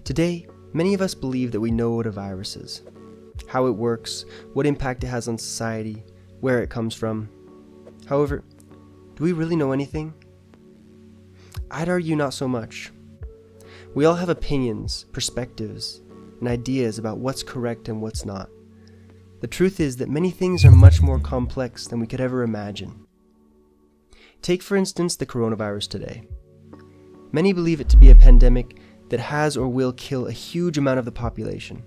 Today, many of us believe that we know what a virus is, how it works, what impact it has on society, where it comes from. However, do we really know anything? I'd argue not so much. We all have opinions, perspectives, and ideas about what's correct and what's not. The truth is that many things are much more complex than we could ever imagine. Take, for instance, the coronavirus today. Many believe it to be a pandemic that has or will kill a huge amount of the population.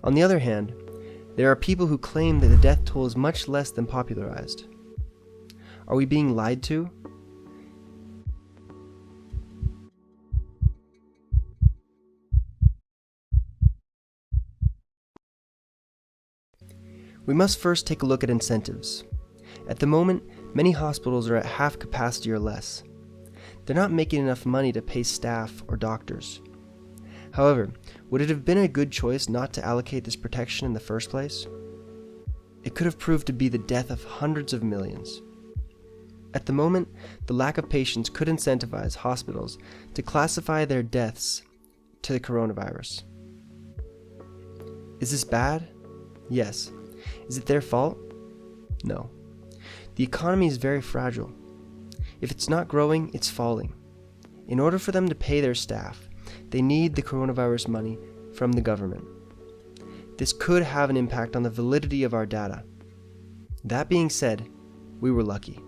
On the other hand, there are people who claim that the death toll is much less than popularized. Are we being lied to? We must first take a look at incentives. At the moment, many hospitals are at half capacity or less. They're not making enough money to pay staff or doctors. However, would it have been a good choice not to allocate this protection in the first place? It could have proved to be the death of hundreds of millions. At the moment, the lack of patients could incentivize hospitals to classify their deaths to the coronavirus. Is this bad? Yes. Is it their fault? No. The economy is very fragile. If it's not growing, it's falling. In order for them to pay their staff, they need the coronavirus money from the government. This could have an impact on the validity of our data. That being said, we were lucky.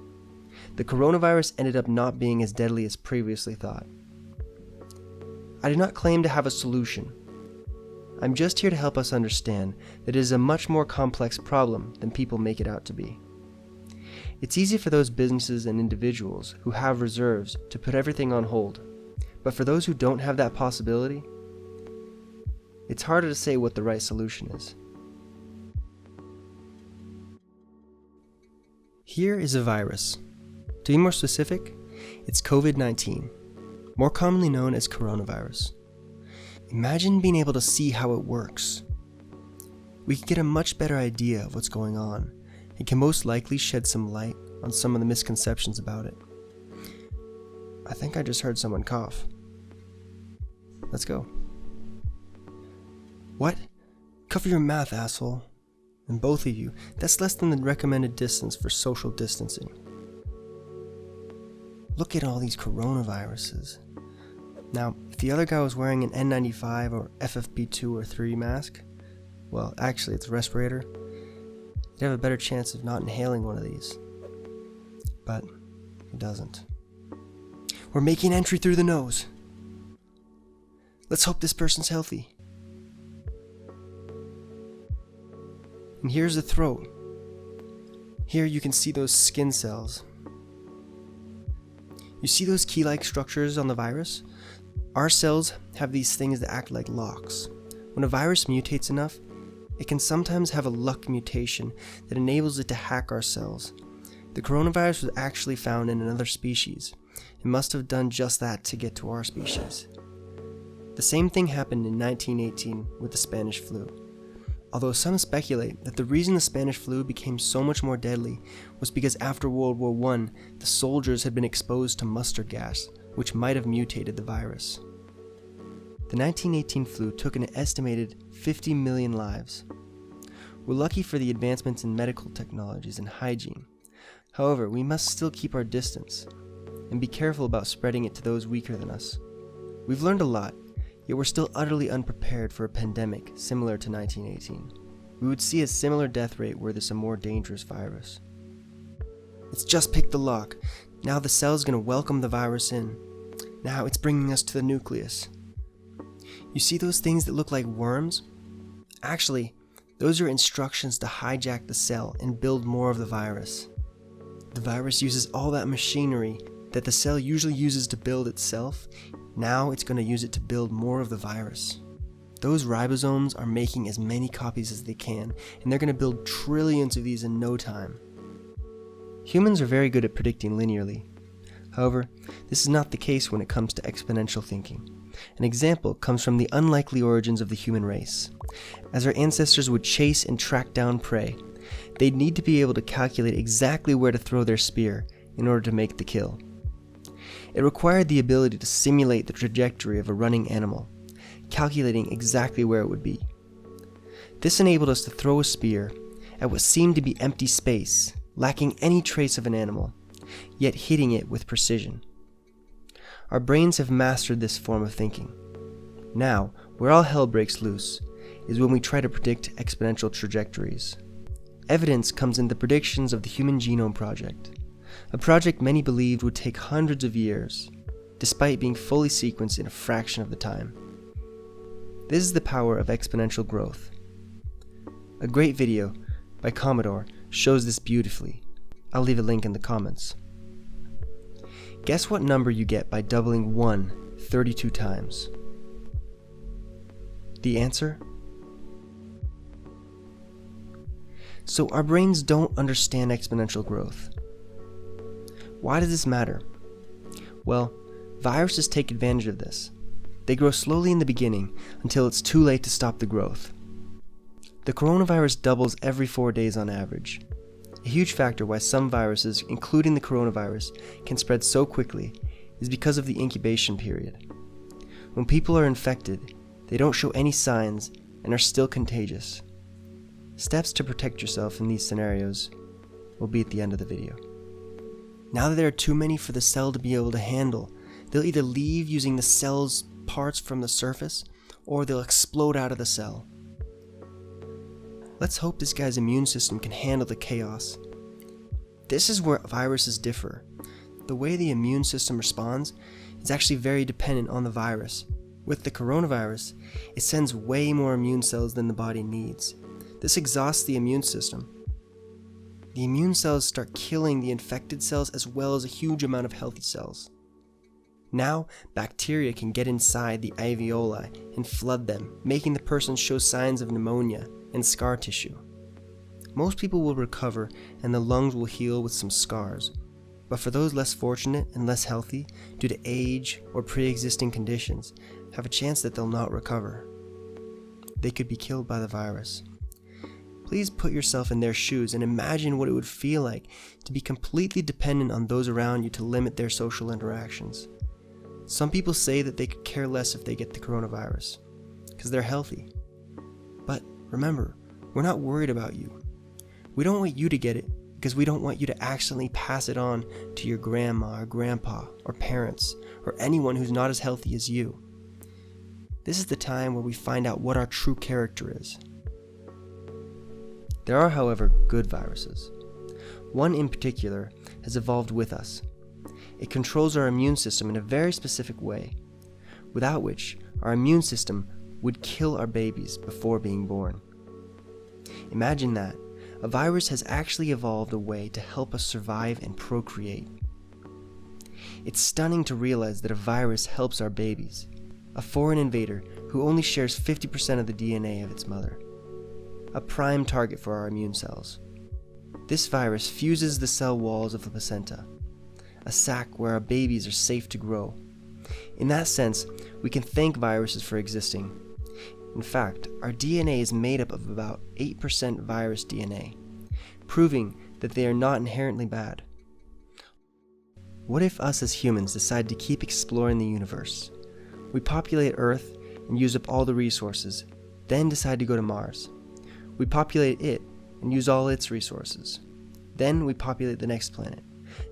The coronavirus ended up not being as deadly as previously thought. I do not claim to have a solution. I'm just here to help us understand that it is a much more complex problem than people make it out to be. It's easy for those businesses and individuals who have reserves to put everything on hold, but for those who don't have that possibility, it's harder to say what the right solution is. Here is a virus. To be more specific, it's COVID-19, more commonly known as coronavirus. Imagine being able to see how it works. We can get a much better idea of what's going on and can most likely shed some light on some of the misconceptions about it. I think I just heard someone cough. Let's go. What? Cover your mouth, asshole. And both of you, that's less than the recommended distance for social distancing. Look at all these coronaviruses. Now, if the other guy was wearing an N95 or FFP2 or 3 mask, well, actually it's a respirator, you'd have a better chance of not inhaling one of these. But he doesn't. We're making entry through the nose. Let's hope this person's healthy. And here's the throat. Here you can see those skin cells. You see those key-like structures on the virus? Our cells have these things that act like locks. When a virus mutates enough, it can sometimes have a luck mutation that enables it to hack our cells. The coronavirus was actually found in another species. It must have done just that to get to our species. The same thing happened in 1918 with the Spanish flu. Although some speculate that the reason the Spanish flu became so much more deadly was because after World War I, the soldiers had been exposed to mustard gas, which might have mutated the virus. The 1918 flu took an estimated 50 million lives. We're lucky for the advancements in medical technologies and hygiene. However, we must still keep our distance and be careful about spreading it to those weaker than us. We've learned a lot, yet we're still utterly unprepared for a pandemic similar to 1918. We would see a similar death rate were this a more dangerous virus. It's just picked the lock. Now the cell's going to welcome the virus in. Now it's bringing us to the nucleus. You see those things that look like worms? Actually, those are instructions to hijack the cell and build more of the virus. The virus uses all that machinery that the cell usually uses to build itself. Now it's going to use it to build more of the virus. Those ribosomes are making as many copies as they can, and they're going to build trillions of these in no time. Humans are very good at predicting linearly. However, this is not the case when it comes to exponential thinking. An example comes from the unlikely origins of the human race. As our ancestors would chase and track down prey, they'd need to be able to calculate exactly where to throw their spear in order to make the kill. It required the ability to simulate the trajectory of a running animal. calculating exactly where it would be. This enabled us to throw a spear at what seemed to be empty space, lacking any trace of an animal, yet hitting it with precision. Our brains have mastered this form of thinking. Now, where all hell breaks loose is when we try to predict exponential trajectories. Evidence comes in the predictions of the Human Genome Project, a project many believed would take hundreds of years, despite being fully sequenced in a fraction of the time. This is the power of exponential growth. A great video by Commodore shows this beautifully. I'll leave a link in the comments. Guess what number you get by doubling 1 32 times? The answer? So our brains don't understand exponential growth. Why does this matter? Well, viruses take advantage of this. They grow slowly in the beginning until it's too late to stop the growth. The coronavirus doubles every 4 days on average. A huge factor why some viruses, including the coronavirus, can spread so quickly is because of the incubation period. When people are infected, they don't show any signs and are still contagious. Steps to protect yourself in these scenarios will be at the end of the video. Now that there are too many for the cell to be able to handle, they'll either leave using the cell's parts from the surface, or they'll explode out of the cell. Let's hope this guy's immune system can handle the chaos. This is where viruses differ. The way the immune system responds is actually very dependent on the virus. With the coronavirus, it sends way more immune cells than the body needs. This exhausts the immune system. The immune cells start killing the infected cells as well as a huge amount of healthy cells. Now, bacteria can get inside the alveoli and flood them, making the person show signs of pneumonia and scar tissue. Most people will recover and the lungs will heal with some scars, but for those less fortunate and less healthy, due to age or pre-existing conditions, have a chance that they'll not recover. They could be killed by the virus. Please put yourself in their shoes and imagine what it would feel like to be completely dependent on those around you to limit their social interactions. Some people say that they could care less if they get the coronavirus, because they're healthy. But remember, we're not worried about you. We don't want you to get it because we don't want you to accidentally pass it on to your grandma or grandpa or parents or anyone who's not as healthy as you. This is the time where we find out what our true character is. There are, however, good viruses. One in particular has evolved with us. It controls our immune system in a very specific way, without which our immune system would kill our babies before being born. Imagine that. A virus has actually evolved a way to help us survive and procreate. It's stunning to realize that a virus helps our babies, a foreign invader who only shares 50% of the DNA of its mother. A prime target for our immune cells. This virus fuses the cell walls of the placenta, a sac where our babies are safe to grow. In that sense, we can thank viruses for existing. In fact, our DNA is made up of about 8% virus DNA, proving that they are not inherently bad. What if us as humans decide to keep exploring the universe? We populate Earth and use up all the resources, then decide to go to Mars. We populate it and use all its resources. Then we populate the next planet,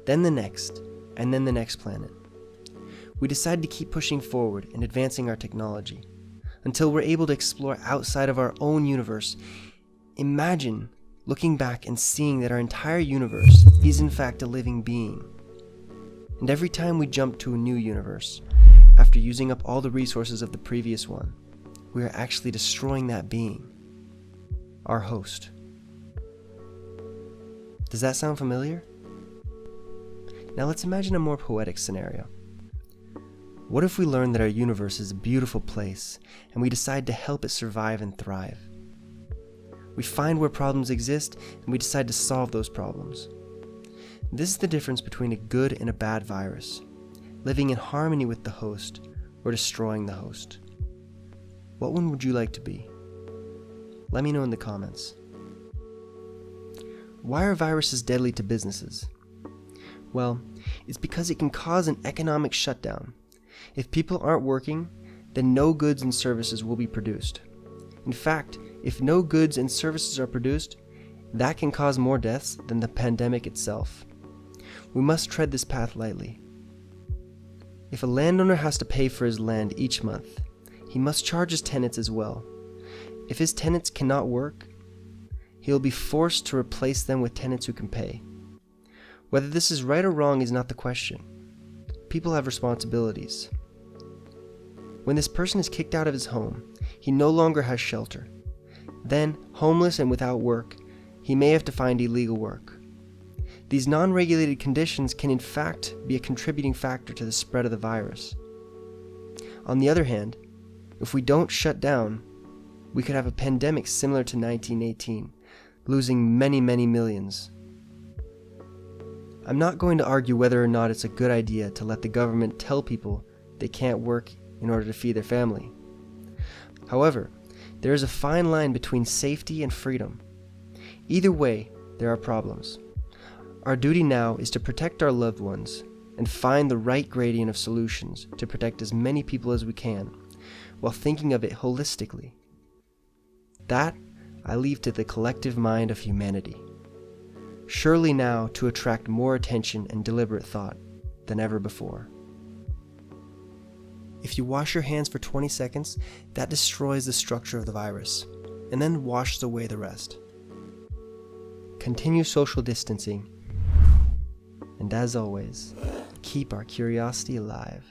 then the next, and then the next planet. We decide to keep pushing forward and advancing our technology until we're able to explore outside of our own universe. Imagine looking back and seeing that our entire universe is in fact a living being. And every time we jump to a new universe, after using up all the resources of the previous one, we are actually destroying that being, our host. Does that sound familiar? Now let's imagine a more poetic scenario. What if we learn that our universe is a beautiful place and we decide to help it survive and thrive? We find where problems exist and we decide to solve those problems. This is the difference between a good and a bad virus, living in harmony with the host or destroying the host. What one would you like to be? Let me know in the comments. Why are viruses deadly to businesses? Well, it's because it can cause an economic shutdown. If people aren't working, then no goods and services will be produced. In fact, if no goods and services are produced, that can cause more deaths than the pandemic itself. We must tread this path lightly. If a landowner has to pay for his land each month, he must charge his tenants as well. If his tenants cannot work, he will be forced to replace them with tenants who can pay. Whether this is right or wrong is not the question. People have responsibilities. When this person is kicked out of his home, he no longer has shelter. Then, homeless and without work, he may have to find illegal work. These non-regulated conditions can in fact be a contributing factor to the spread of the virus. On the other hand, if we don't shut down, we could have a pandemic similar to 1918, losing many, many millions. I'm not going to argue whether or not it's a good idea to let the government tell people they can't work in order to feed their family. However, there is a fine line between safety and freedom. Either way, there are problems. Our duty now is to protect our loved ones and find the right gradient of solutions to protect as many people as we can, while thinking of it holistically. That I leave to the collective mind of humanity, surely now to attract more attention and deliberate thought than ever before. If you wash your hands for 20 seconds, that destroys the structure of the virus, and then washes away the rest. Continue social distancing, and as always, keep our curiosity alive.